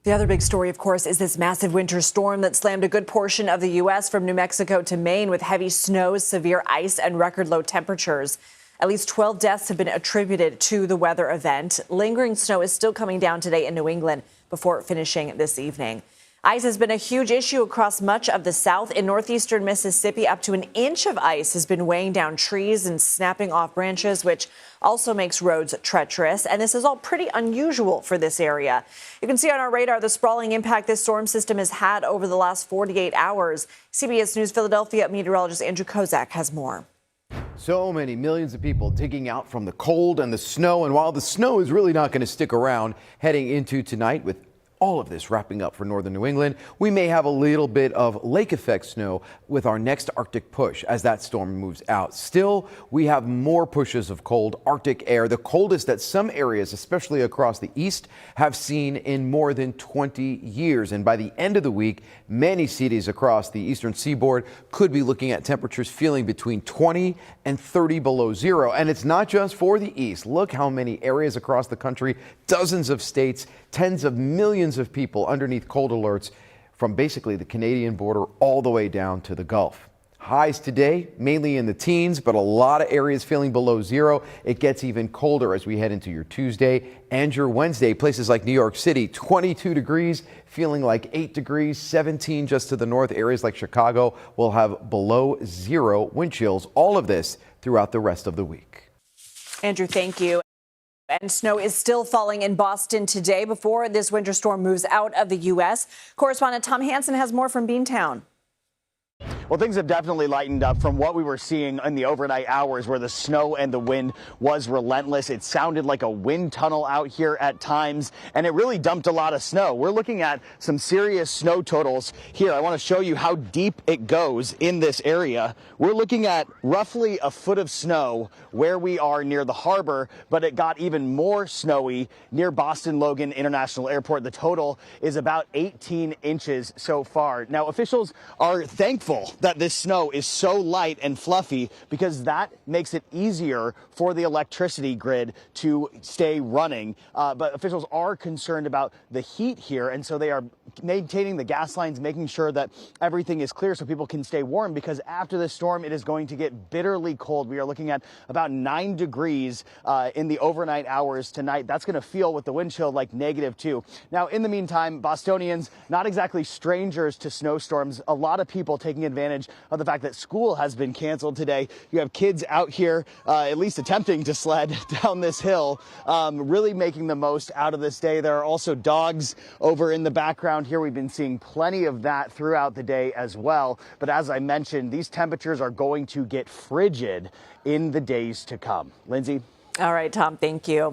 The other big story, of course, is this massive winter storm that slammed a good portion of the U.S. from New Mexico to Maine with heavy snow, severe ice, and record low temperatures. At least 12 deaths have been attributed to the weather event. Lingering snow is still coming down today in New England before finishing this evening. Ice has been a huge issue across much of the South. In northeastern Mississippi, up to an inch of ice has been weighing down trees and snapping off branches, which also makes roads treacherous. And this is all pretty unusual for this area. You can see on our radar the sprawling impact this storm system has had over the last 48 hours. CBS News Philadelphia meteorologist Andrew Kozak has more. So many millions of people digging out from the cold and the snow. And while the snow is really not going to stick around heading into tonight, with all of this wrapping up for northern New England, we may have a little bit of lake effect snow with our next Arctic push as that storm moves out. Still, we have more pushes of cold Arctic air, the coldest that some areas, especially across the east, have seen in more than 20 years. And by the end of the week, many cities across the eastern seaboard could be looking at temperatures feeling between 20 and 30 below zero. And it's not just for the east. Look how many areas across the country, dozens of states, tens of millions of people underneath cold alerts from basically the Canadian border all the way down to the Gulf. Highs today, mainly in the teens, but a lot of areas feeling below zero. It gets even colder as we head into your Tuesday and your Wednesday. Places like New York City, 22 degrees, feeling like 8 degrees, 17 just to the north. Areas like Chicago will have below zero wind chills. All of this throughout the rest of the week. Andrew, thank you. And snow is still falling in Boston today before this winter storm moves out of the U.S. Correspondent Tom Hanson has more from Beantown. Well, things have definitely lightened up from what we were seeing in the overnight hours where the snow and the wind was relentless. It sounded like a wind tunnel out here at times, and it really dumped a lot of snow. We're looking at some serious snow totals here. I want to show you how deep it goes in this area. We're looking at roughly a foot of snow where we are near the harbor, but it got even more snowy near Boston Logan International Airport. The total is about 18 inches so far. Now, officials are thankful that this snow is so light and fluffy because that makes it easier for the electricity grid to stay running. But officials are concerned about the heat here, and so they are maintaining the gas lines, making sure that everything is clear so people can stay warm, because after this storm, it is going to get bitterly cold. We are looking at about 9 degrees in the overnight hours tonight. That's going to feel with the wind chill like -2. Now, in the meantime, Bostonians, not exactly strangers to snowstorms. A lot of people taking advantage of the fact that school has been canceled today. You have kids out here at least attempting to sled down this hill, really making the most out of this day. There are also dogs over in the background here. We've been seeing plenty of that throughout the day as well. But as I mentioned, these temperatures are going to get frigid in the days to come. Lindsay? All right, Tom, thank you.